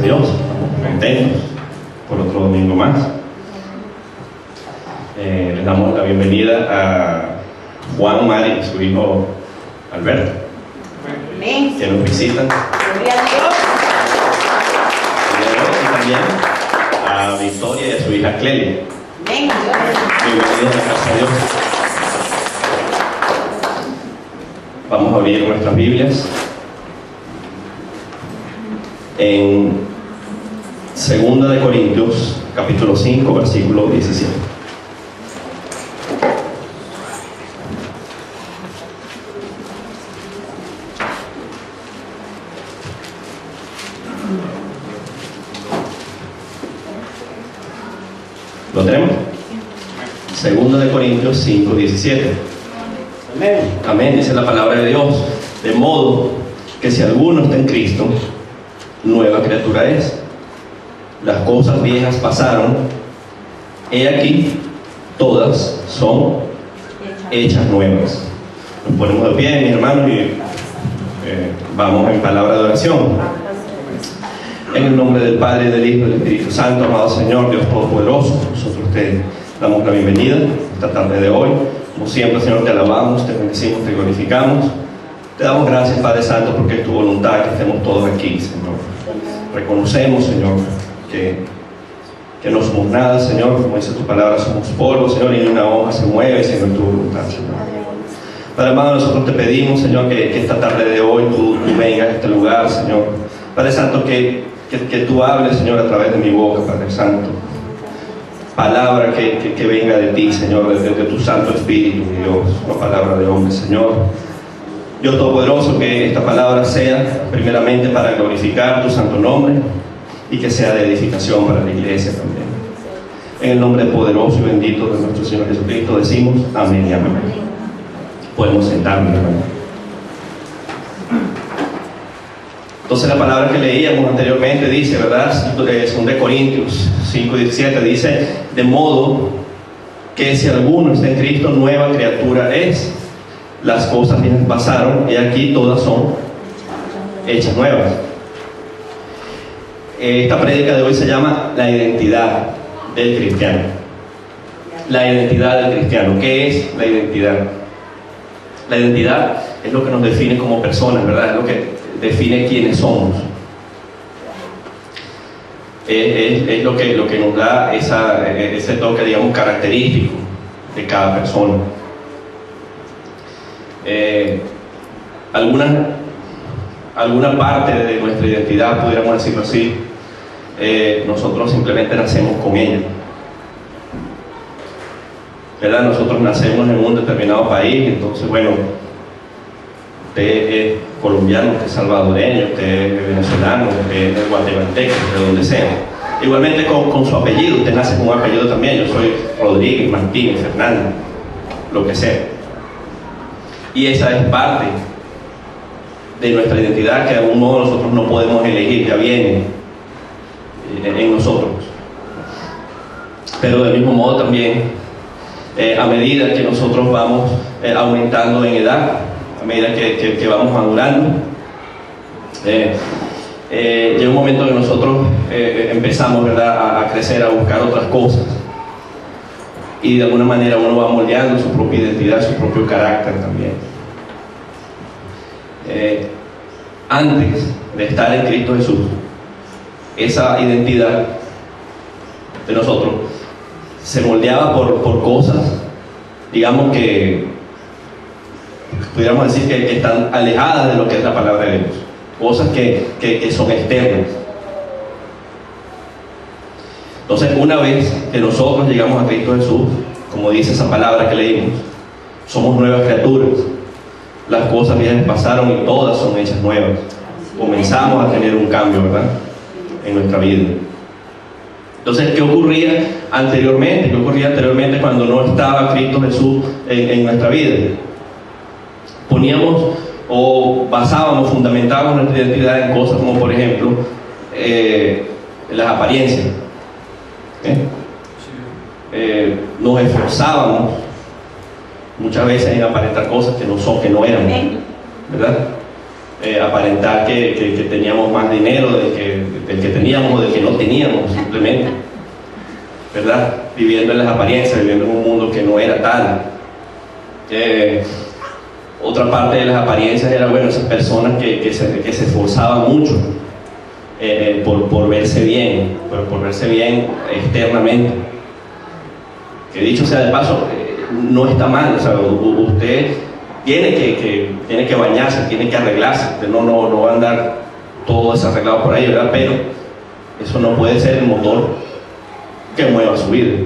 Dios, estamos contentos por otro domingo más. Les damos la bienvenida a Juan, Mari y su hijo Alberto, que nos visitan. Gloria a Dios. Y también a Victoria y a su hija Clelia. Amén. Bienvenidos a la casa de Dios. Vamos a abrir nuestras Biblias en 2 de Corintios, capítulo 5, versículo 17. ¿Lo tenemos? 2 de Corintios 5, 17. Amén. Amén, dice la palabra de Dios. De modo que si alguno está en Cristo, nueva criatura es. Las cosas viejas pasaron, he aquí, todas son hechas nuevas. Nos ponemos de pie, mis hermanos, y vamos en palabra de oración. En el nombre del Padre, del Hijo y del Espíritu Santo, amado Señor, Dios Todopoderoso, nosotros te damos la bienvenida esta tarde de hoy. Como siempre, Señor, te alabamos, te bendecimos, te glorificamos. Te damos gracias, Padre Santo, porque es tu voluntad que estemos todos aquí, Señor. Reconocemos, Señor, que no somos nada, Señor. Como dice tu palabra, somos polvo, Señor, y ni una hoja se mueve, Señor, tu voluntad, Señor. Padre amado, nosotros te pedimos, Señor, que esta tarde de hoy tú vengas a este lugar, Señor. Padre Santo, que tú hables, Señor, a través de mi boca, Padre Santo. Palabra que venga de ti, Señor, desde tu Santo Espíritu, Dios, no palabra de hombre, Señor. Dios Todopoderoso, que esta palabra sea primeramente para glorificar tu santo nombre y que sea de edificación para la iglesia también. En el nombre poderoso y bendito de nuestro Señor Jesucristo decimos amén y amén. Podemos sentarnos, hermano. Entonces la palabra que leíamos anteriormente dice, ¿verdad? Son de Corintios 5:17, dice: de modo que si alguno está en Cristo, nueva criatura es. Las cosas viejas pasaron y aquí todas son hechas nuevas. Esta prédica de hoy se llama la identidad del cristiano. La identidad del cristiano. ¿Qué es la identidad? La identidad es lo que nos define como personas, ¿verdad? Es lo que define quiénes somos. Es lo que nos da ese toque, digamos, característico de cada persona. Alguna parte de nuestra identidad, pudiéramos decirlo así, nosotros simplemente nacemos con ella, ¿verdad? Nosotros nacemos en un determinado país, entonces, bueno, usted es colombiano, usted es salvadoreño, usted es venezolano, usted es guatemalteco, de donde sea. Igualmente con su apellido, usted nace con un apellido también. Yo soy Rodríguez, Martínez, Fernández, lo que sea. Y esa es parte de nuestra identidad, que de algún modo nosotros no podemos elegir, ya viene en nosotros. Pero del mismo modo también, a medida que nosotros vamos aumentando en edad, a medida que vamos madurando, llega un momento que nosotros empezamos, ¿verdad?, a crecer, a buscar otras cosas. Y de alguna manera uno va moldeando su propia identidad, su propio carácter también. Antes de estar en Cristo Jesús, esa identidad de nosotros se moldeaba por cosas, digamos, que pudiéramos decir que están alejadas de lo que es la palabra de Dios. Cosas que son externas. Entonces, una vez que nosotros llegamos a Cristo Jesús, como dice esa palabra que leímos, somos nuevas criaturas. Las cosas viejas pasaron y todas son hechas nuevas. Comenzamos a tener un cambio, ¿verdad?, en nuestra vida. Entonces, ¿qué ocurría anteriormente? ¿Qué ocurría anteriormente cuando no estaba Cristo Jesús en nuestra vida? Poníamos o basábamos, fundamentábamos nuestra identidad en cosas como, por ejemplo, las apariencias. Nos esforzábamos muchas veces en aparentar cosas que no son, que no eran, ¿verdad? aparentar que teníamos más dinero del que teníamos o del que no teníamos, simplemente, ¿verdad? Viviendo en las apariencias, viviendo en un mundo que no era tal. Otra parte de las apariencias era, bueno, esas personas que se esforzaban mucho por verse bien, por verse bien externamente. Que dicho sea de paso, no está mal, o sea, usted tiene que bañarse, tiene que arreglarse, usted no va a andar todo desarreglado por ahí, ¿verdad? Pero eso no puede ser el motor que mueva su vida.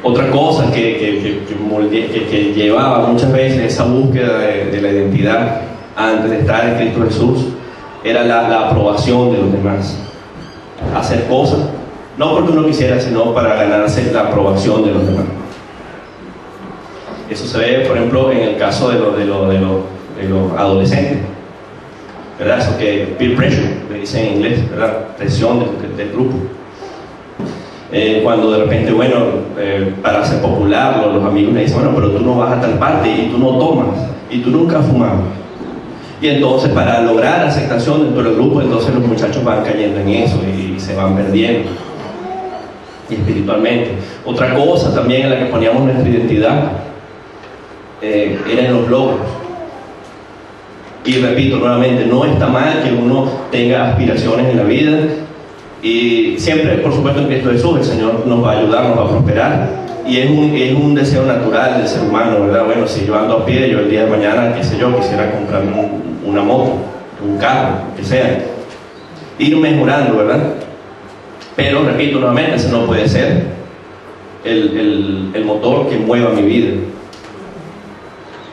Otra cosa que llevaba muchas veces esa búsqueda de la identidad antes de estar en Cristo Jesús era la aprobación de los demás. Hacer cosas, no porque uno quisiera, sino para ganarse la aprobación de los demás. Eso se ve, por ejemplo, en el caso de los adolescentes, ¿verdad? Eso que peer pressure, le dicen en inglés, ¿verdad? Presión del grupo. Cuando de repente, bueno, para ser popular, los amigos le dicen, bueno, pero tú no vas a tal parte y tú no tomas y tú nunca has fumado. Y entonces, para lograr aceptación dentro del grupo, entonces los muchachos van cayendo en eso y se van perdiendo. Y espiritualmente. Otra cosa también en la que poníamos nuestra identidad era en los logros. Y repito nuevamente, no está mal que uno tenga aspiraciones en la vida. Y siempre, por supuesto, en Cristo Jesús, el Señor nos va a ayudar, nos va a prosperar. Y es un deseo natural del ser humano, ¿verdad? Bueno, si yo ando a pie, yo el día de mañana, qué sé yo, quisiera comprarme una moto, un carro, que sea. Ir mejorando, ¿verdad? Pero, repito nuevamente, ese no puede ser el motor que mueva mi vida.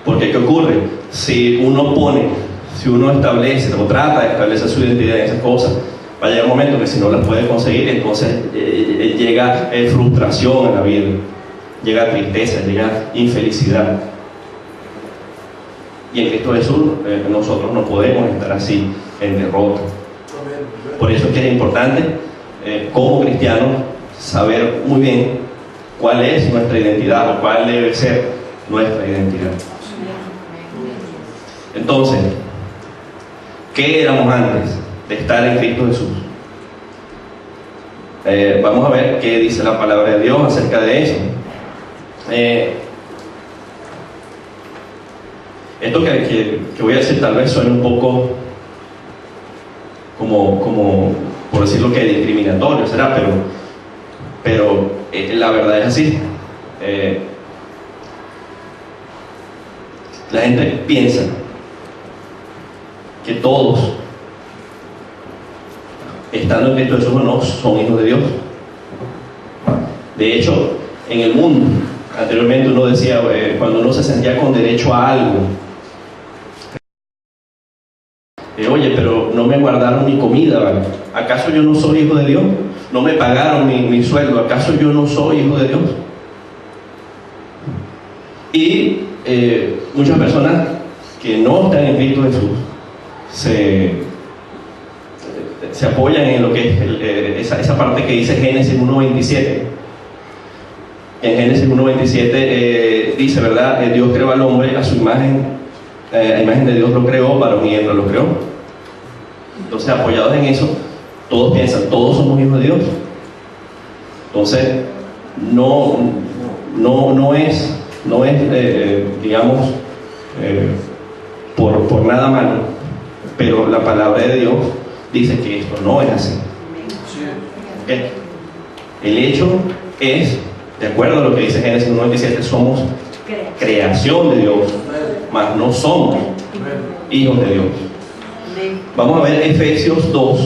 Porque, ¿qué ocurre? Si uno establece o trata de establecer su identidad en esas cosas, va a llegar un momento que si no las puede conseguir, entonces llega frustración en la vida, llega tristeza, llega infelicidad. Y en Cristo Jesús nosotros no podemos estar así en derrota. Por eso es que es importante, como cristianos, saber muy bien cuál es nuestra identidad o cuál debe ser nuestra identidad. Entonces, ¿qué éramos antes de estar en Cristo Jesús? Vamos a ver qué dice la palabra de Dios acerca de eso. Esto que voy a decir tal vez suene un poco como por decirlo que discriminatorio, será, pero la verdad es así. La gente piensa que todos, estando en Cristo Jesús o no, son hijos de Dios. De hecho, en el mundo, anteriormente uno decía, cuando uno se sentía con derecho a algo, oye, pero no me guardaron mi comida, ¿vale? ¿Acaso yo no soy hijo de Dios? ¿No me pagaron mi sueldo? ¿Acaso yo no soy hijo de Dios? Y muchas personas que no están en Cristo Jesús se apoyan en lo que es esa parte que dice Génesis 1.27. En Génesis 1.27 dice, ¿verdad? Dios creó al hombre a su imagen, a imagen de Dios lo creó, varón y hembra lo creó. Entonces, apoyados en eso, todos piensan, todos somos hijos de Dios. Entonces, no es digamos, por nada malo, pero la palabra de Dios dice que esto no es así. ¿Okay? El hecho es, de acuerdo a lo que dice Génesis 1.27, somos creación de Dios, mas no somos hijos de Dios. Vamos a ver Efesios 2,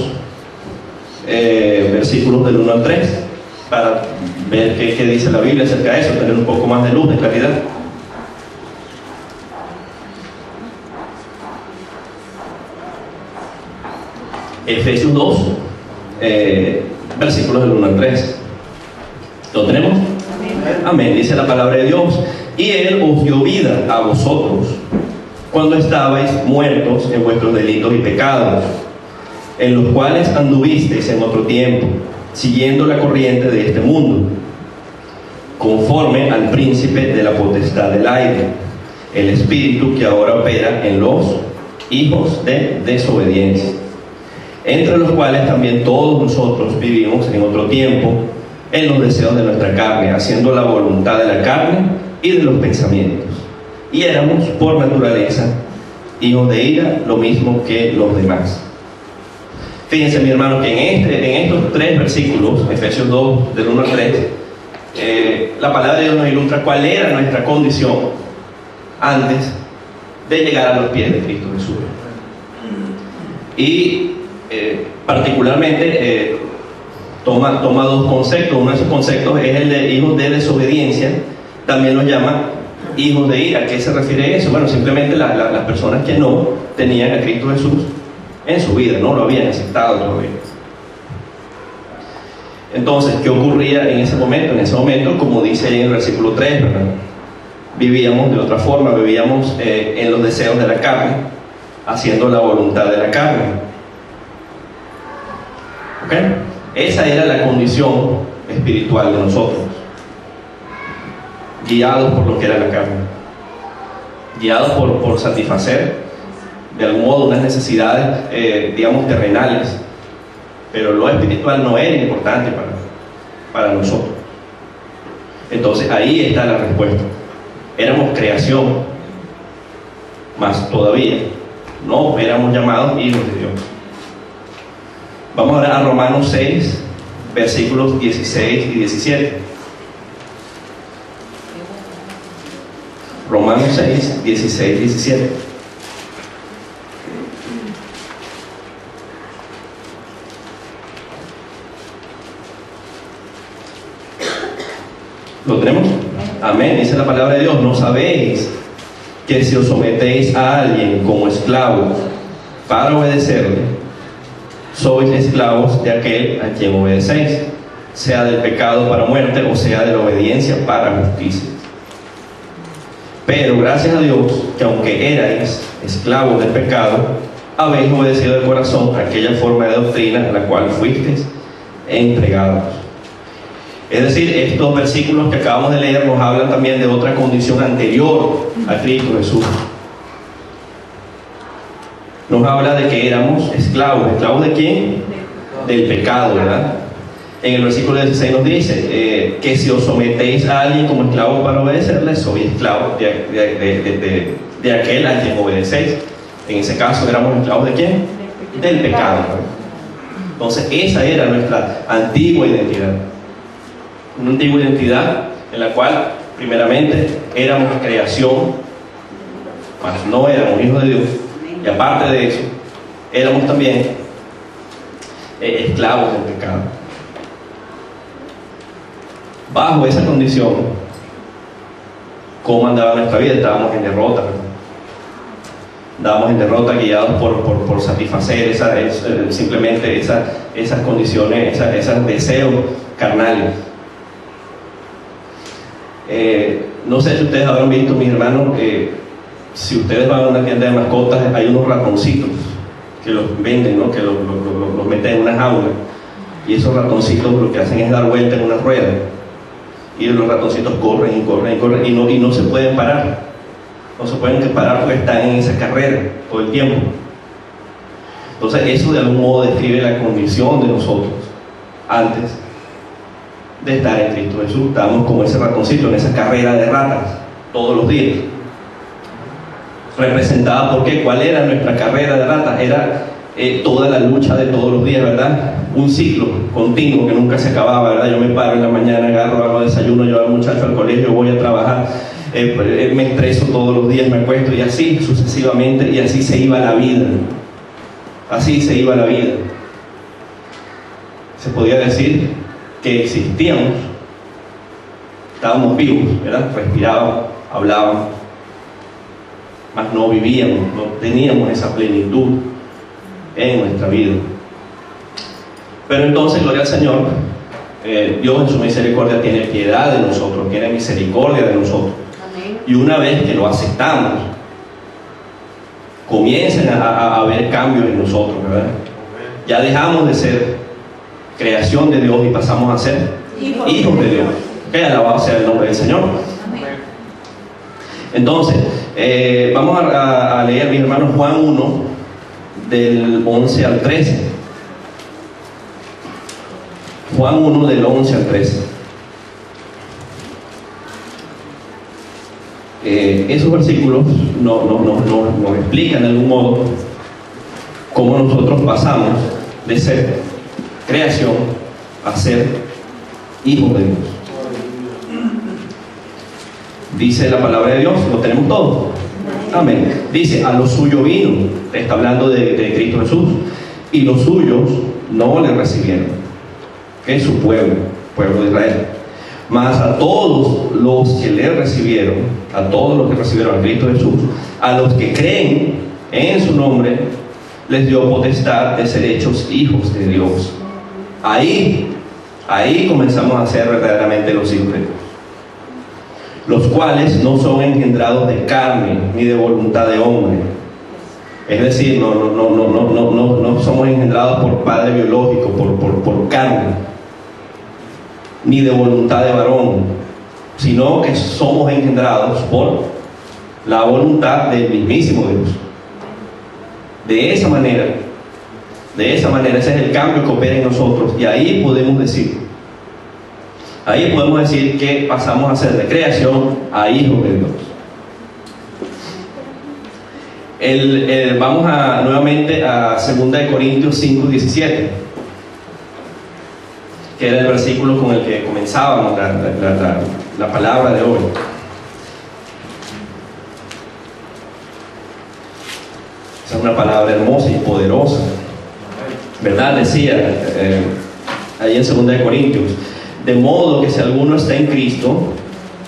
versículos del 1 al 3, para ver qué dice la Biblia acerca de eso, tener un poco más de luz, de claridad. Efesios 2, versículos del 1 al 3. ¿Lo tenemos? Amén. Dice la palabra de Dios: y Él os dio vida a vosotros cuando estabais muertos en vuestros delitos y pecados, en los cuales anduvisteis en otro tiempo, siguiendo la corriente de este mundo, conforme al príncipe de la potestad del aire, el espíritu que ahora opera en los hijos de desobediencia, entre los cuales también todos nosotros vivimos en otro tiempo en los deseos de nuestra carne, haciendo la voluntad de la carne y de los pensamientos. Y éramos por naturaleza hijos de ira, lo mismo que los demás. Fíjense, mi hermano, que en estos 3 versículos, Efesios 2, del 1 al 3, la palabra de Dios nos ilustra cuál era nuestra condición antes de llegar a los pies de Cristo Jesús. Y particularmente toma 2 conceptos. Uno de esos conceptos es el de hijos de desobediencia. También lo llama hijos de ira. ¿A qué se refiere eso? Bueno, simplemente las personas que no tenían a Cristo Jesús en su vida, no lo habían aceptado todavía. Entonces, ¿qué ocurría en ese momento? En ese momento, como dice ahí en el versículo 3, ¿verdad? Vivíamos de otra forma, vivíamos en los deseos de la carne, haciendo la voluntad de la carne. ¿Ok? Esa era la condición espiritual de nosotros, guiados por lo que era la carne, guiados por satisfacer de algún modo unas necesidades, digamos, terrenales, pero lo espiritual no era importante para nosotros. Entonces ahí está la respuesta. Éramos creación, más todavía no éramos llamados hijos de Dios. Vamos ahora a Romanos 6, versículos 16 y 17. Romanos 6, 16 y 17. ¿Lo tenemos? Amén. Dice la palabra de Dios: ¿no sabéis que si os sometéis a alguien como esclavos para obedecerle, sois esclavos de aquel a quien obedecéis, sea del pecado para muerte o sea de la obediencia para justicia? Pero gracias a Dios que aunque erais esclavos del pecado, habéis obedecido de corazón aquella forma de doctrina a la cual fuisteis entregados. Es decir, estos versículos que acabamos de leer nos hablan también de otra condición anterior a Cristo Jesús. Nos habla de que éramos esclavos. ¿Esclavos de quién? Del pecado, ¿verdad? En el versículo 16 nos dice que si os sometéis a alguien como esclavo para obedecerle, sois esclavos de aquel a quien obedecéis. En ese caso, ¿éramos esclavos de quién? Del pecado, ¿no? Entonces, esa era nuestra antigua identidad. Una antigua identidad en la cual, primeramente, éramos creación, mas no éramos hijos de Dios. Y aparte de eso, éramos también esclavos del pecado. Bajo esa condición, ¿cómo andaba nuestra vida? Estábamos en derrota, ¿verdad? Andábamos en derrota, guiados por satisfacer simplemente esas condiciones, esos deseos carnales. No sé si ustedes habrán visto, mis hermanos, si ustedes van a una tienda de mascotas, hay unos ratoncitos que los venden, ¿no? Que los meten en una jaula, y esos ratoncitos lo que hacen es dar vuelta en una rueda, y los ratoncitos corren y corren y corren y no se pueden parar. No se pueden parar porque están en esa carrera todo el tiempo. Entonces eso de algún modo describe la condición de nosotros antes de estar en Cristo Jesús. Estábamos como ese ratoncito en esa carrera de ratas todos los días. Representada por qué, ¿cuál era nuestra carrera de ratas? Era toda la lucha de todos los días, ¿verdad? Un ciclo continuo que nunca se acababa, ¿verdad? Yo me paro en la mañana, agarro, hago desayuno, llevo al muchacho al colegio, voy a trabajar, me estreso todos los días, me acuesto, y así sucesivamente, y así se iba la vida. Así se iba la vida. Se podía decir que existíamos, estábamos vivos, ¿verdad? Respirábamos, hablábamos, mas no vivíamos, no teníamos esa plenitud en nuestra vida. Pero entonces, gloria al Señor, Dios en su misericordia tiene piedad de nosotros, tiene misericordia de nosotros. Amén. Y una vez que lo aceptamos, comienzan a haber cambios en nosotros, ¿verdad? Ya dejamos de ser creación de Dios y pasamos a ser hijos de Dios. Que alabado sea el nombre del Señor. Amén. Entonces, Vamos a leer, mis hermanos, Juan 1, del 11 al 13. Juan 1, del 11 al 13. Esos versículos nos explican de algún modo cómo nosotros pasamos de ser creación a ser hijos de Dios. Dice la palabra de Dios, lo tenemos todo. Amén. Dice, a lo suyo vino, está hablando de Cristo Jesús, y los suyos no le recibieron, que es su pueblo de Israel. Mas a todos los que le recibieron, a todos los que recibieron a Cristo Jesús, a los que creen en su nombre, les dio potestad de ser hechos hijos de Dios. Ahí comenzamos a ser verdaderamente los hijos de Dios, los cuales no son engendrados de carne ni de voluntad de hombre. Es decir, no somos engendrados por padre biológico, por carne, ni de voluntad de varón, sino que somos engendrados por la voluntad del mismísimo Dios. De esa manera, ese es el cambio que opera en nosotros, y ahí podemos decir que pasamos a ser de creación a hijos de Dios. Vamos nuevamente a 2 Corintios 5, 17, que era el versículo con el que comenzábamos la palabra de hoy. Esa es una palabra hermosa y poderosa, ¿verdad? Decía ahí en 2 Corintios: de modo que si alguno está en Cristo,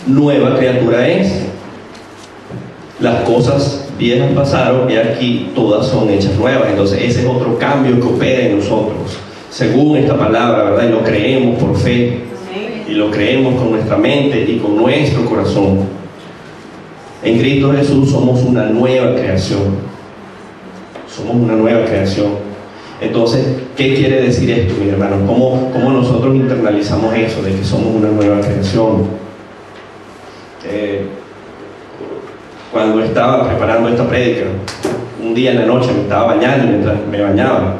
nueva criatura es. Las cosas viejas pasaron y aquí todas son hechas nuevas. Entonces ese es otro cambio que opera en nosotros, según esta palabra, ¿verdad? Y lo creemos por fe, y lo creemos con nuestra mente y con nuestro corazón. En Cristo Jesús somos una nueva creación. Somos una nueva creación. Entonces, ¿qué quiere decir esto, mis hermanos? ¿Cómo nosotros internalizamos eso de que somos una nueva creación? Cuando estaba preparando esta prédica, un día en la noche me estaba bañando, y mientras me bañaba,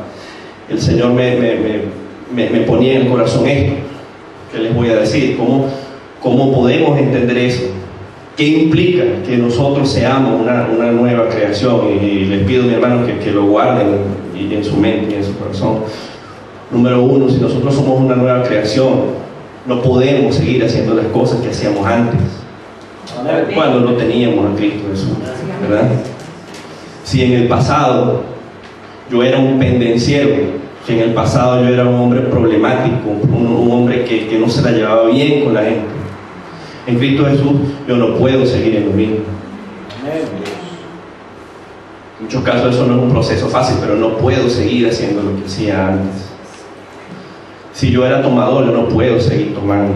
el Señor me ponía en el corazón esto. ¿Qué les voy a decir? ¿Cómo podemos entender eso? ¿Qué implica que nosotros seamos una nueva creación? Y les pido, mi hermano, que lo guarden en su mente y en su corazón. Número uno, si nosotros somos una nueva creación, no podemos seguir haciendo las cosas que hacíamos antes, cuando no teníamos a Cristo Jesús, ¿verdad? Si en el pasado yo era un pendenciero, si en el pasado yo era un hombre problemático, un hombre que no se la llevaba bien con la gente, en Cristo Jesús yo no puedo seguir en lo mismo. En muchos casos eso no es un proceso fácil, pero no puedo seguir haciendo lo que hacía antes. Si yo era tomador, yo no puedo seguir tomando.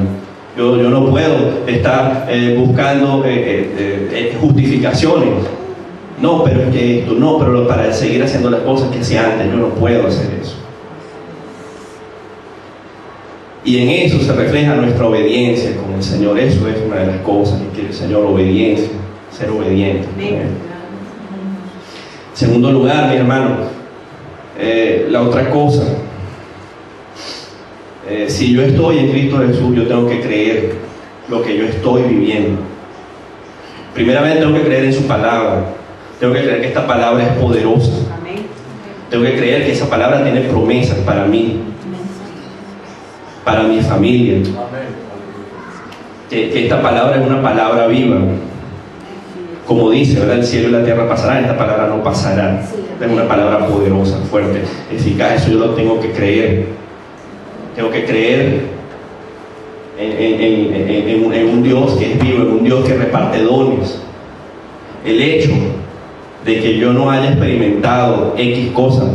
Yo no puedo estar buscando justificaciones. No, pero es que esto, no, pero para seguir haciendo las cosas que hacía antes, yo no puedo hacer eso. Y en eso se refleja nuestra obediencia con el Señor. Eso es una de las cosas que quiere el Señor: obediencia, ser obediente. En segundo lugar, mi hermano, la otra cosa, si yo estoy en Cristo Jesús, yo tengo que creer lo que yo estoy viviendo. Primeramente tengo que creer en su palabra. Tengo que creer que esta palabra es poderosa. Tengo que creer que esa palabra tiene promesas para mí, para mi familia. Que esta palabra es una palabra viva. Como dice, ¿verdad? El cielo y la tierra pasarán, esta palabra no pasará. Es una palabra poderosa, fuerte, eficaz. Eso yo lo tengo que creer. Tengo que creer en un Dios que es vivo, en un Dios que reparte dones. El hecho de que yo no haya experimentado X cosas,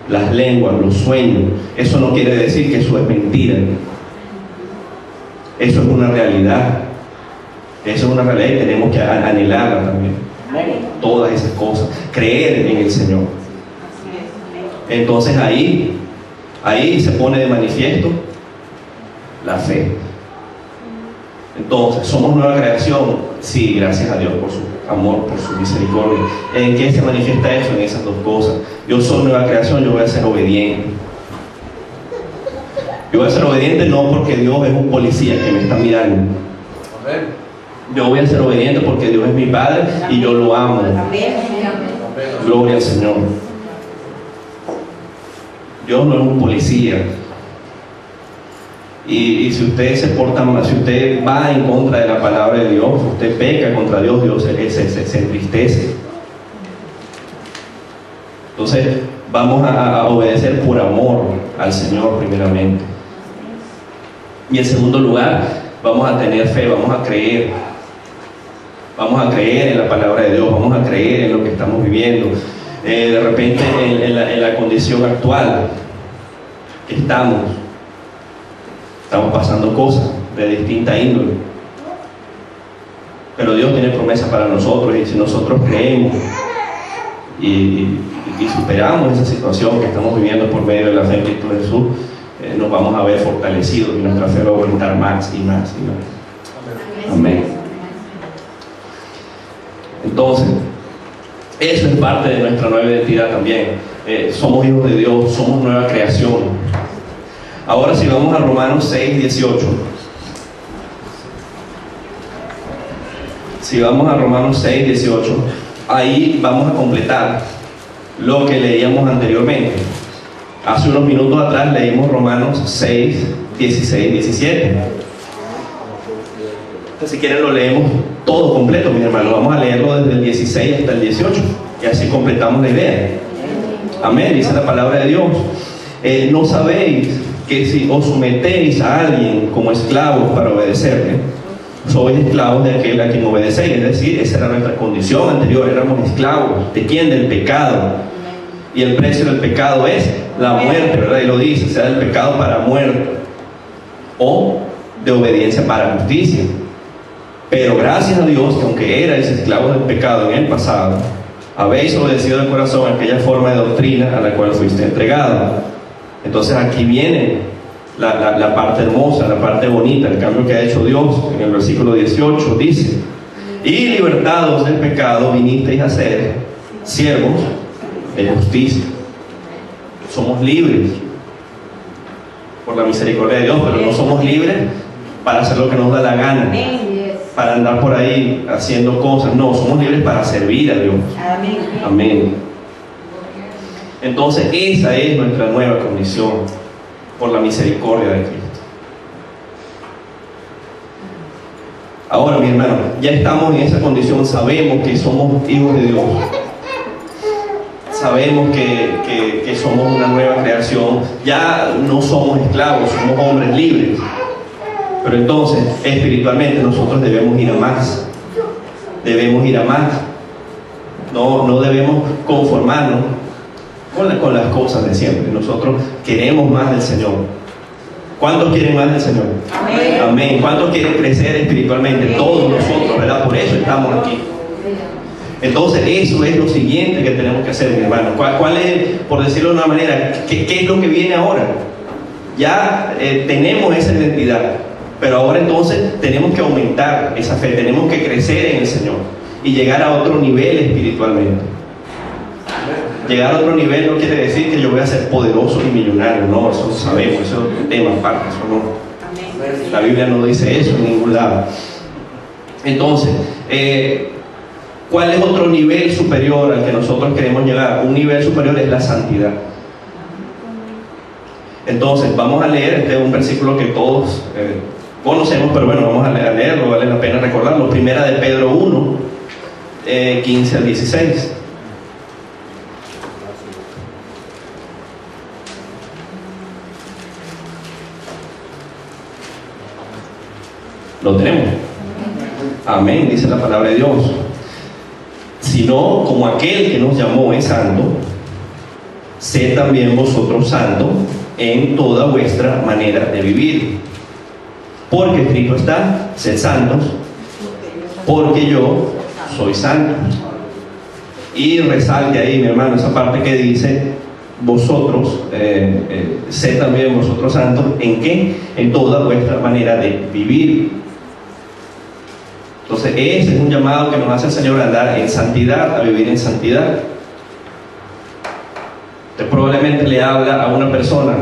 las lenguas, los sueños, eso no quiere decir que eso es mentira. Eso es una realidad. Eso es una realidad y tenemos que anhelarla también. Todas esas cosas. Creer en el Señor. Entonces ahí se pone de manifiesto la fe. Entonces, ¿somos nueva creación? Sí, gracias a Dios por su amor, por su misericordia. ¿En qué se manifiesta eso? En esas dos cosas. Yo soy nueva creación, yo voy a ser obediente. Yo voy a ser obediente no porque Dios es un policía que me está mirando. Yo voy a ser obediente porque Dios es mi Padre y yo lo amo. Gloria al Señor. Dios no es un policía. Y si usted se porta mal, si usted va en contra de la palabra de Dios, usted peca contra Dios, Dios se entristece. Entonces vamos a obedecer por amor al Señor primeramente. Y en segundo lugar, vamos a tener fe, vamos a creer. Vamos a creer en la palabra de Dios, vamos a creer en lo que estamos viviendo. De repente en la condición actual que estamos pasando cosas de distinta índole. Pero Dios tiene promesas para nosotros, y si nosotros creemos y superamos esa situación que estamos viviendo por medio de la fe en Cristo Jesús, nos vamos a ver fortalecidos y nuestra fe va a aumentar más y más y más. Amén. Entonces, eso es parte de nuestra nueva identidad también. Somos hijos de Dios, somos nueva creación. Ahora si vamos a Romanos 6, 18. Si vamos a Romanos 6, 18, ahí vamos a completar lo que leíamos anteriormente. Hace unos minutos atrás leímos Romanos 6, 16, 17. Entonces, si quieren lo leemos todo completo, mis hermanos. Vamos a leerlo desde el 16 hasta el 18 y así completamos la idea. Amén, dice la palabra de Dios. ¿No sabéis que si os sometéis a alguien como esclavos para obedecerle, sois esclavos de aquel a quien obedecéis? Es decir, esa era nuestra condición anterior, éramos esclavos. ¿De quién? Del pecado. Y el precio del pecado es la muerte, ¿verdad? Y lo dice, sea del pecado para muerte o de obediencia para justicia. Pero gracias a Dios que aunque erais esclavos del pecado en el pasado, habéis obedecido de corazón aquella forma de doctrina a la cual fuiste entregado. Entonces aquí viene la parte hermosa, la parte bonita, el cambio que ha hecho Dios. En el versículo 18 dice: y libertados del pecado vinisteis a ser siervos de justicia. Somos libres por la misericordia de Dios, pero no somos libres para hacer lo que nos da la gana, para andar por ahí haciendo cosas. No, somos libres para servir a Dios. Amén. Entonces esa es nuestra nueva condición por la misericordia de Cristo. Ahora, mi hermano, ya estamos en esa condición, sabemos que somos hijos de Dios, sabemos que somos una nueva creación, ya no somos esclavos, somos hombres libres. Pero entonces, espiritualmente nosotros debemos ir a más. Debemos ir a más. No debemos conformarnos con las cosas de siempre. Nosotros queremos más del Señor. ¿Cuántos quieren más del Señor? Amén. Amén. ¿Cuántos quieren crecer espiritualmente? Todos nosotros, ¿verdad? Por eso estamos aquí. Entonces, eso es lo siguiente que tenemos que hacer, mi hermano. ¿Cuál es, por decirlo de una manera, qué es lo que viene ahora? Ya tenemos esa identidad, pero ahora entonces tenemos que aumentar esa fe, tenemos que crecer en el Señor y llegar a otro nivel espiritualmente. Llegar a otro nivel no quiere decir que yo voy a ser poderoso y millonario, no, eso sabemos, eso es un tema aparte, eso no. La Biblia no dice eso en ningún lado. Entonces, ¿cuál es otro nivel superior al que nosotros queremos llegar? Un nivel superior es la santidad. Entonces, vamos a leer, este es un versículo que todos conocemos, pero bueno, vamos a leerlo, vale la pena recordarlo. Primera de Pedro 1, 15 al 16. Lo tenemos. Amén, dice la palabra de Dios. Sino como aquel que nos llamó es santo, sed también vosotros santos en toda vuestra manera de vivir. Porque escrito está: sed santos, porque yo soy santo. Y resalte ahí, mi hermano, esa parte que dice: vosotros, sed también vosotros santos, ¿en qué? En toda vuestra manera de vivir. Entonces ese es un llamado que nos hace el Señor a andar en santidad, a vivir en santidad. Usted probablemente le habla a una persona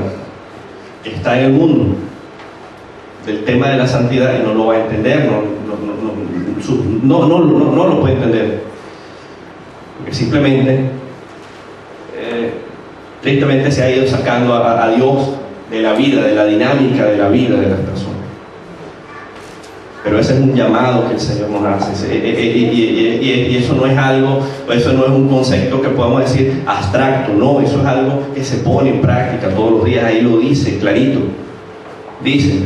que está en el mundo del tema de la santidad y no lo va a entender, no lo puede entender, porque simplemente tristemente se ha ido sacando a Dios de la vida, de la dinámica de la vida de las personas. Pero ese es un llamado que el Señor nos hace, y eso no es algo, eso no es un concepto que podamos decir abstracto, no, eso es algo que se pone en práctica todos los días. Ahí lo dice clarito, dice: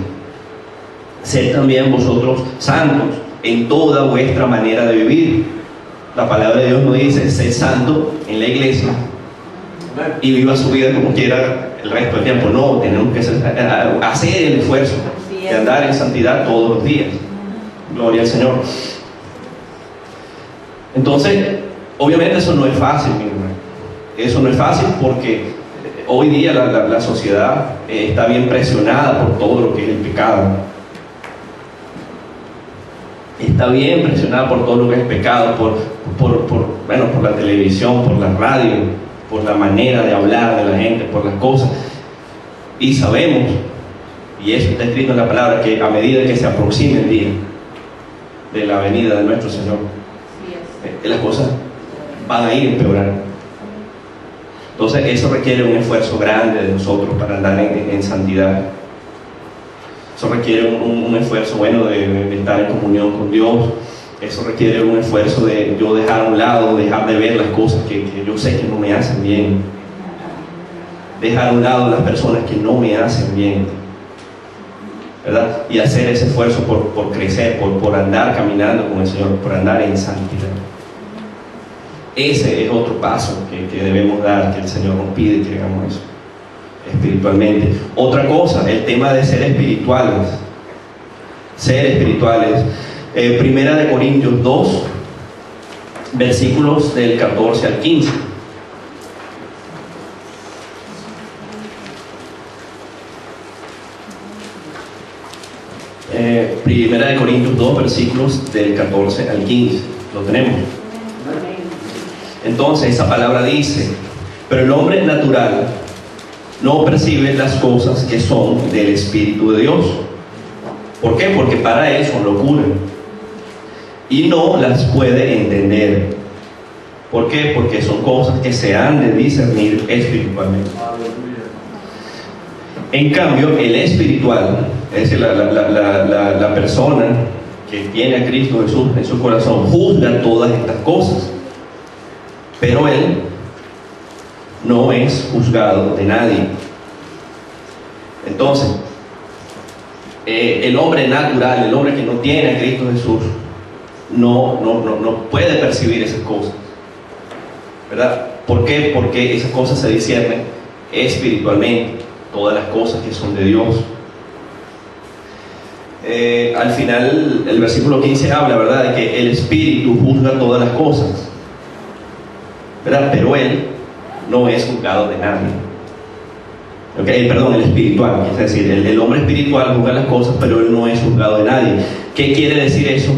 sed también vosotros santos en toda vuestra manera de vivir. La palabra de Dios nos dice: sed santo en la iglesia y viva su vida como quiera el resto del tiempo. No, tenemos que hacer el esfuerzo de andar en santidad todos los días. Gloria al Señor. Entonces, obviamente eso no es fácil, mi hermano. Eso no es fácil porque hoy día la sociedad está bien presionada por todo lo que es el pecado. Está bien presionada por todo lo que es el pecado, por la televisión, por la radio, por la manera de hablar de la gente, por las cosas. Y sabemos, y eso está escrito en la palabra, que a medida que se aproxime el día de la venida de nuestro Señor, las cosas van a ir empeorando. Entonces eso requiere un esfuerzo grande de nosotros para andar en santidad. Eso requiere un esfuerzo bueno de estar en comunión con Dios. Eso requiere un esfuerzo de yo dejar a un lado, dejar de ver las cosas que yo sé que no me hacen bien, dejar a un lado las personas que no me hacen bien, ¿verdad? Y hacer ese esfuerzo por crecer, por andar caminando con el Señor, por andar en santidad. Ese es otro paso que debemos dar, que el Señor nos pide que hagamos eso espiritualmente. Otra cosa, el tema de ser espirituales. Ser espirituales. Primera de Corintios 2, versículos del 14 al 15. Primera de Corintios 2, versículos del 14 al 15. Lo tenemos. Entonces esa palabra dice: pero el hombre natural no percibe las cosas que son del Espíritu de Dios. ¿Por qué? Porque para él son locura y no las puede entender. ¿Por qué? Porque son cosas que se han de discernir espiritualmente. En cambio, el espiritual, es decir, la persona que tiene a Cristo Jesús en su corazón, juzga todas estas cosas, pero él no es juzgado de nadie. Entonces, el hombre natural, el hombre que no tiene a Cristo Jesús, no puede percibir esas cosas, ¿verdad? ¿Por qué? Porque esas cosas se disciernen espiritualmente, todas las cosas que son de Dios. Al final, el versículo 15 habla, ¿verdad?, de que el Espíritu juzga todas las cosas, ¿verdad? Pero él no es juzgado de nadie. El espiritual, es decir, el hombre espiritual juzga las cosas, pero él no es juzgado de nadie. ¿Qué quiere decir eso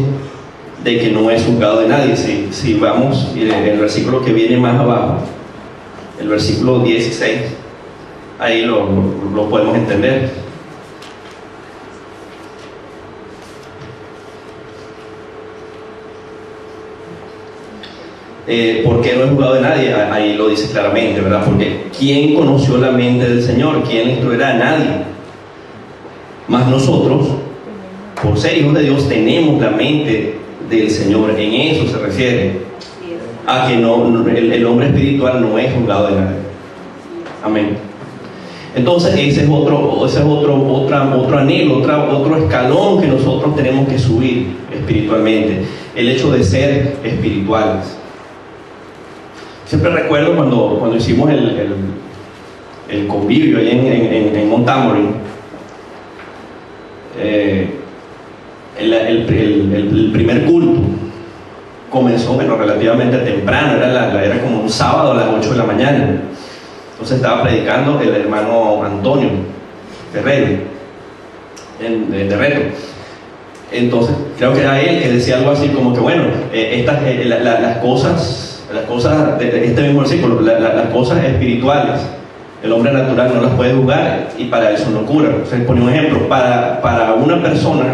de que no es juzgado de nadie? Si vamos, el versículo que viene más abajo, el versículo 16, ahí lo podemos entender. ¿Por qué no es juzgado de nadie? Ahí lo dice claramente, ¿verdad? Porque ¿quién conoció la mente del Señor? ¿Quién le instruirá? Nadie. Mas nosotros, por ser hijos de Dios, tenemos la mente del Señor. En eso se refiere a que el hombre espiritual no es juzgado de nadie. Amén. Entonces ese es otro anhelo, otro escalón que nosotros tenemos que subir espiritualmente, el hecho de ser espirituales. Siempre recuerdo cuando hicimos el convivio ahí en Montamory, el primer culto comenzó relativamente temprano, era como un sábado a las 8 de la mañana. Entonces estaba predicando el hermano Antonio Ferrero de Reto. Entonces, creo que era él que decía algo así como que, bueno, las cosas de este mismo versículo, las cosas espirituales, el hombre natural no las puede juzgar y para eso no cura. Se pone un ejemplo, para una persona,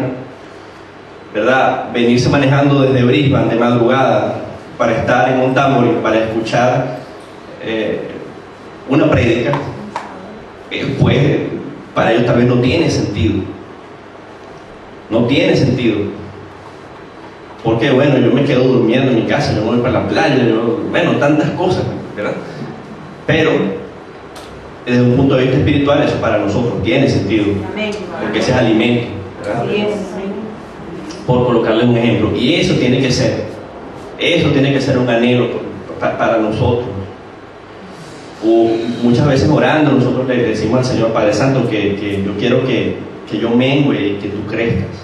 ¿verdad?, venirse manejando desde Brisbane de madrugada para estar en Montgomery, para escuchar una prédica, pues para ellos tal vez no tiene sentido. No tiene sentido. Porque, bueno, yo me quedo durmiendo en mi casa, yo me voy para la playa, bueno, tantas cosas, ¿verdad? Pero, desde un punto de vista espiritual, eso para nosotros tiene sentido. Porque ese es alimento, ¿verdad? Por colocarle un ejemplo. Y eso tiene que ser un anhelo para nosotros. Muchas veces orando, nosotros le decimos al Señor, Padre Santo, que yo quiero que yo mengue y que tú crezcas.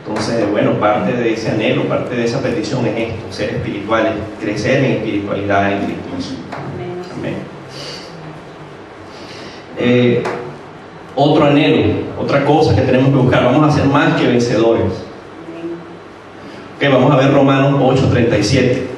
Entonces, bueno, parte de ese anhelo, parte de esa petición es esto, ser espirituales, crecer en espiritualidad en Cristo Jesús. Amén. Otro anhelo, otra cosa que tenemos que buscar, vamos a ser más que vencedores. Ok, vamos a ver Romanos 8:37.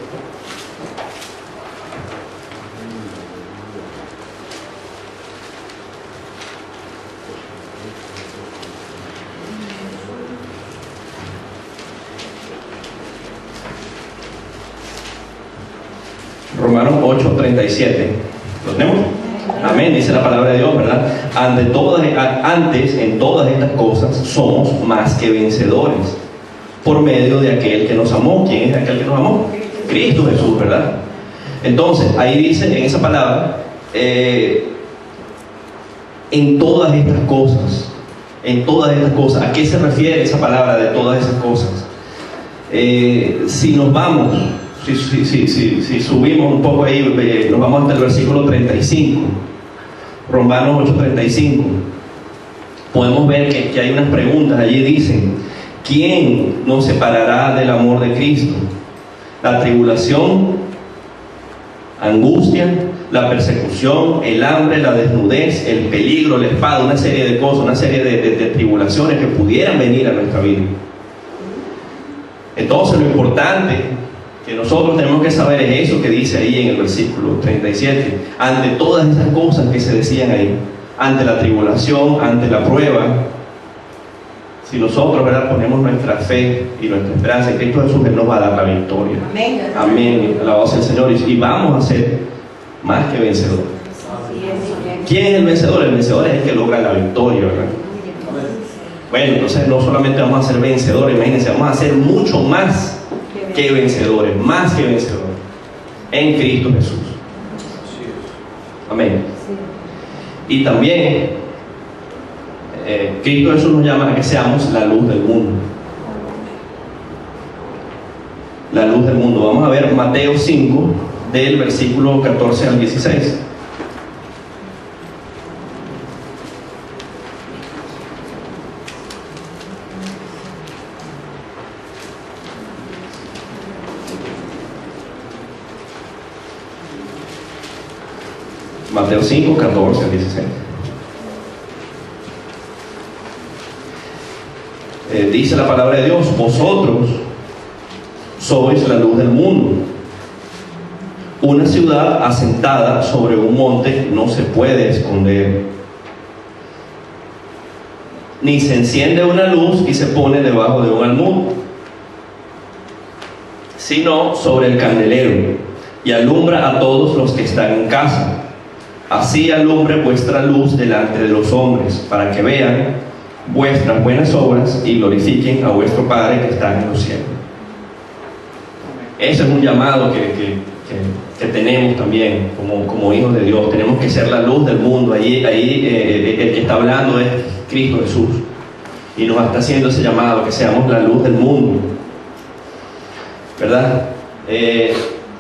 Romanos 8:37. ¿Lo tenemos? Amén, dice la palabra de Dios, ¿verdad? Antes, en todas estas cosas, somos más que vencedores por medio de aquel que nos amó. ¿Quién es aquel que nos amó? Cristo Jesús, ¿verdad? Entonces, ahí dice en esa palabra, en todas estas cosas. ¿A qué se refiere esa palabra de todas esas cosas? Si nos vamos... Si subimos un poco ahí, nos vamos hasta el versículo 35, Romanos 8:35, podemos ver que hay unas preguntas. Allí dicen: ¿quién nos separará del amor de Cristo? La tribulación, angustia, la persecución, el hambre, la desnudez, el peligro, la espada, una serie de cosas, una serie de tribulaciones que pudieran venir a nuestra vida. Entonces, lo importante que nosotros tenemos que saber es eso que dice ahí en el versículo 37. Ante todas esas cosas que se decían ahí, ante la tribulación, ante la prueba, si nosotros, ¿verdad?, ponemos nuestra fe y nuestra esperanza en Cristo Jesús, Él nos va a dar la victoria. Amén. Amén. Alabado sea el Señor. Y vamos a ser más que vencedores. ¿Quién es el vencedor? El vencedor es el que logra la victoria, ¿verdad? Bueno, entonces no solamente vamos a ser vencedores, imagínense, vamos a ser mucho más que vencedores, más que vencedores en Cristo Jesús. Amén. Y también Cristo Jesús nos llama a que seamos la luz del mundo. La luz del mundo. Vamos a ver Mateo 5 del versículo 14 al 16. Mateo 5, 14 al 16. Dice la palabra de Dios: vosotros sois la luz del mundo. Una ciudad asentada sobre un monte no se puede esconder, ni se enciende una luz y se pone debajo de un almud, sino sobre el candelero, y alumbra a todos los que están en casa. Así alumbre vuestra luz delante de los hombres, para que vean vuestras buenas obras y glorifiquen a vuestro Padre que está en los cielos. Ese es un llamado que tenemos también como hijos de Dios. Tenemos que ser la luz del mundo. Ahí el que está hablando es Cristo Jesús, y nos está haciendo ese llamado, que seamos la luz del mundo, ¿verdad?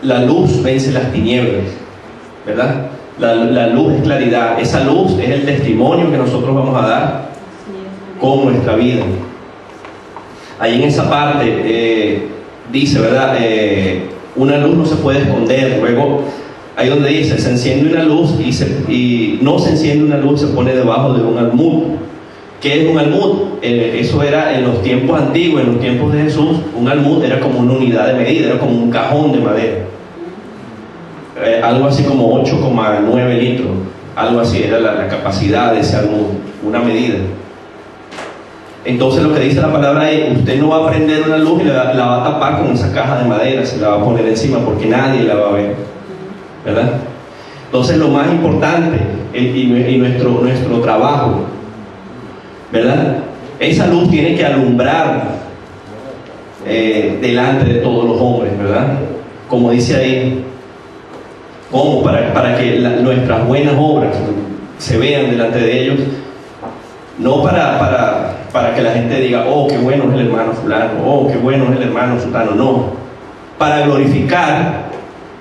La luz vence las tinieblas, ¿verdad? La luz es claridad. Esa luz es el testimonio que nosotros vamos a dar con nuestra vida. Ahí en esa parte dice, ¿verdad? Una luz no se puede esconder. Luego, ahí donde dice, se enciende una luz y no se enciende una luz, se pone debajo de un almud. ¿Qué es un almud? Eso era en los tiempos antiguos, en los tiempos de Jesús, un almud era como una unidad de medida, era como un cajón de madera. Algo así como 8,9 litros, algo así era la capacidad de ese almud, una medida. Entonces lo que dice la palabra es, usted no va a prender una luz y la va a tapar con esa caja de madera, se la va a poner encima porque nadie la va a ver, ¿verdad? Entonces lo más importante y nuestro trabajo, ¿verdad? Esa luz tiene que alumbrar delante de todos los hombres, ¿verdad? Como dice ahí, ¿cómo? Para que nuestras buenas obras se vean delante de ellos, no para que la gente diga, oh, qué bueno es el hermano fulano, oh, qué bueno es el hermano sultano, no, para glorificar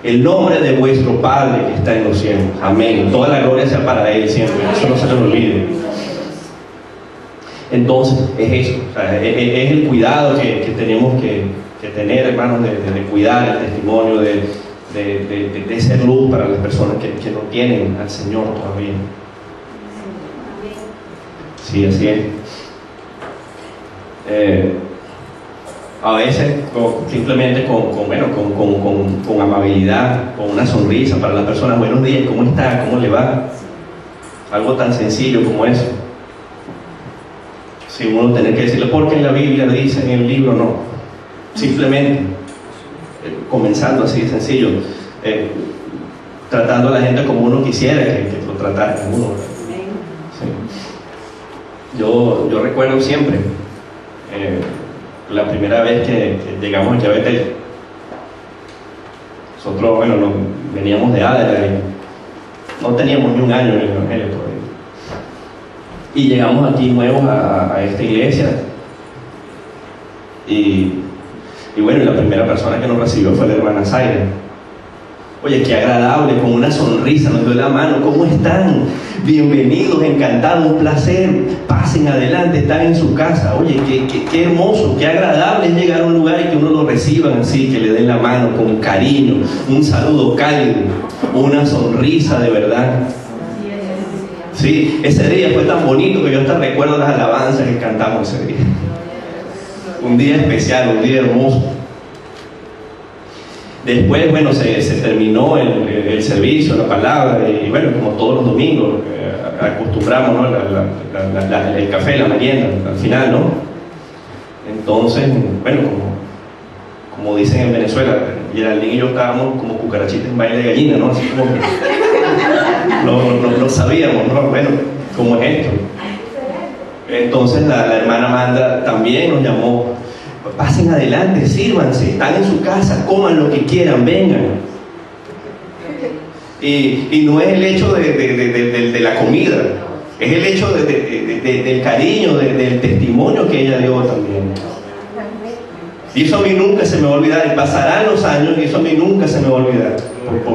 el nombre de vuestro Padre que está en los cielos. Amén. Toda la gloria sea para Él siempre, eso no se les olvide. Entonces, es eso, o sea, es el cuidado que tenemos que tener, hermanos, de cuidar el testimonio, de ser luz para las personas que no tienen al Señor todavía. Sí, así es. A veces simplemente con amabilidad, con una sonrisa para las personas, buenos días, ¿cómo está? ¿Cómo le va? Algo tan sencillo como eso. Si uno tiene que decirle, porque en la Biblia dice, en el libro, no. Simplemente, comenzando así, sencillo, tratando a la gente como uno quisiera que lo tratara como uno. Sí. Yo recuerdo siempre, la primera vez que llegamos a Betel, nosotros, veníamos de Adela y no teníamos ni un año en el Evangelio todavía. Y llegamos aquí nuevos a esta iglesia y la primera persona que nos recibió fue la hermana Zaira. Oye, qué agradable, con una sonrisa nos dio la mano. ¿Cómo están? Bienvenidos, encantados, un placer. Pasen adelante, están en su casa. Oye, qué hermoso, qué agradable es llegar a un lugar y que uno lo reciban así, que le den la mano con cariño, un saludo cálido, una sonrisa de verdad. Sí, ese día fue tan bonito que yo hasta recuerdo las alabanzas que cantamos ese día. Un día especial, un día hermoso. Después, se terminó el servicio, la palabra, y como todos los domingos, acostumbramos, ¿no? El café, la merienda, al final, ¿no? Entonces, como dicen en Venezuela, Geraldine y yo estábamos como cucarachitas en baile de gallina, ¿no? Así como que no sabíamos, ¿no? ¿Cómo es esto? Entonces la hermana Amanda también nos llamó. Pasen adelante, sírvanse, están en su casa, coman lo que quieran, vengan. Y no es el hecho de la comida, es el hecho del cariño, del testimonio que ella dio también. Y eso a mí nunca se me va a olvidar, y pasarán los años y eso a mí nunca se me va a olvidar.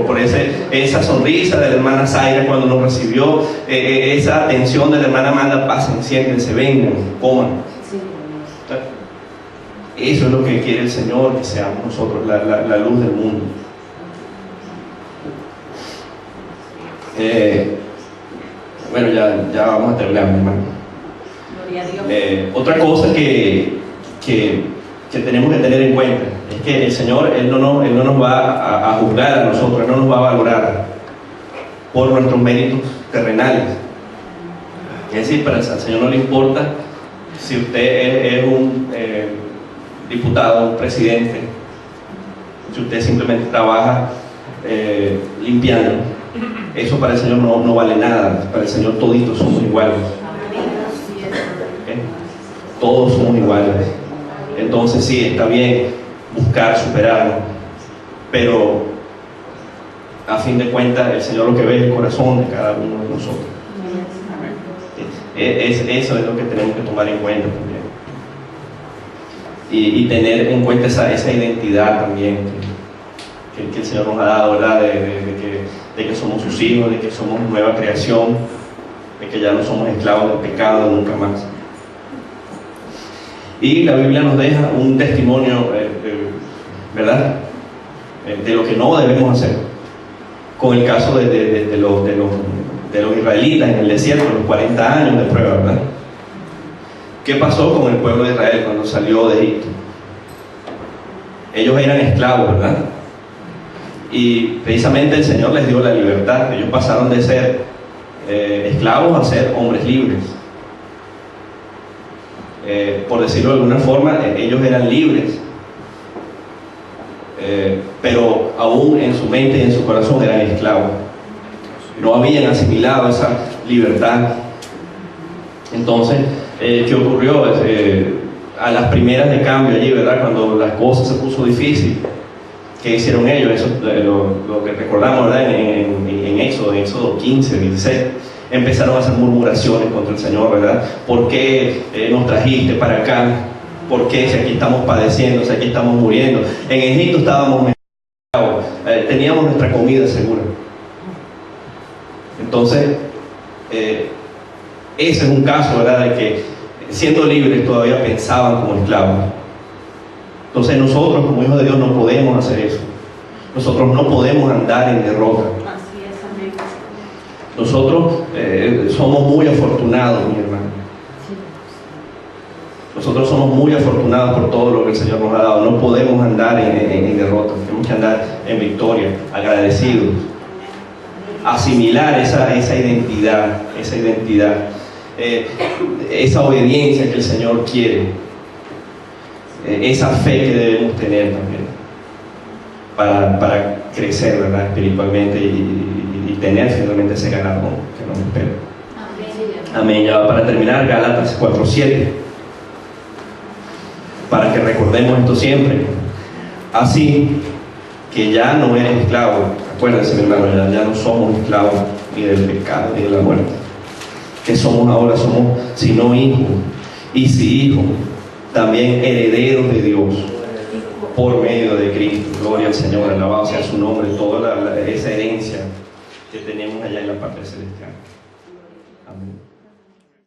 Por esa sonrisa de la hermana Zaira cuando nos recibió, esa atención de la hermana Amanda, pasen, siéntense, vengan, coman. Eso es lo que quiere el Señor, que seamos nosotros la luz del mundo. Ya vamos a terminar, mi hermano. Gloria a Dios. Otra cosa que tenemos que tener en cuenta es que el Señor, Él no nos va a juzgar a nosotros, Él no nos va a valorar por nuestros méritos terrenales. Es decir, al Señor no le importa si usted es un diputado, un presidente, si usted simplemente trabaja limpiando. Eso para el Señor no vale nada. Para el Señor toditos somos iguales. Todos somos iguales. Entonces sí, está bien buscar superarnos, pero a fin de cuentas el Señor lo que ve es el corazón de cada uno de nosotros. Eso es lo que tenemos que tomar en cuenta también. Y tener en cuenta esa identidad también que el Señor nos ha dado, ¿verdad? De que somos sus hijos, de que somos nueva creación, de que ya no somos esclavos del pecado nunca más. Y la Biblia nos deja un testimonio, ¿verdad? De lo que no debemos hacer. Con el caso de los israelitas en el desierto, los 40 años de prueba, ¿verdad? ¿Qué pasó con el pueblo de Israel cuando salió de Egipto? Ellos eran esclavos, ¿verdad? Y precisamente el Señor les dio la libertad. Ellos pasaron de ser esclavos a ser hombres libres. Por decirlo de alguna forma, ellos eran libres, pero aún en su mente y en su corazón eran esclavos. No habían asimilado esa libertad. Entonces, ¿qué ocurrió? A las primeras de cambio allí, ¿verdad? Cuando las cosas se puso difícil, ¿qué hicieron ellos? Eso lo que recordamos, ¿verdad? En Éxodo 15, 16. Empezaron a hacer murmuraciones contra el Señor, ¿verdad? ¿Por qué nos trajiste para acá? ¿Por qué si aquí estamos padeciendo, si aquí estamos muriendo? En Egipto estábamos mejor, teníamos nuestra comida segura. Entonces, ese es un caso, ¿verdad? De que siendo libres todavía pensaban como esclavos. Entonces nosotros como hijos de Dios no podemos hacer eso. Nosotros no podemos andar en derrota. Así es, amén. Nosotros somos muy afortunados, mi hermano. Nosotros somos muy afortunados por todo lo que el Señor nos ha dado. No podemos andar en derrota. Tenemos que andar en victoria, agradecidos. Asimilar esa identidad, esa obediencia que el Señor quiere, esa fe que debemos tener también para crecer, ¿verdad? Espiritualmente y tener finalmente ese galardón que nos espera. Amén. Ya va para terminar, Gálatas 4:7, para que recordemos esto siempre. Así que ya no eres esclavo. Acuérdense, mi hermano, ya no somos esclavos ni del pecado ni de la muerte. Que somos ahora, somos sino hijos, y si hijos, también herederos de Dios por medio de Cristo. Gloria al Señor, alabado sea su nombre, toda esa herencia que tenemos allá en la parte celestial. Amén.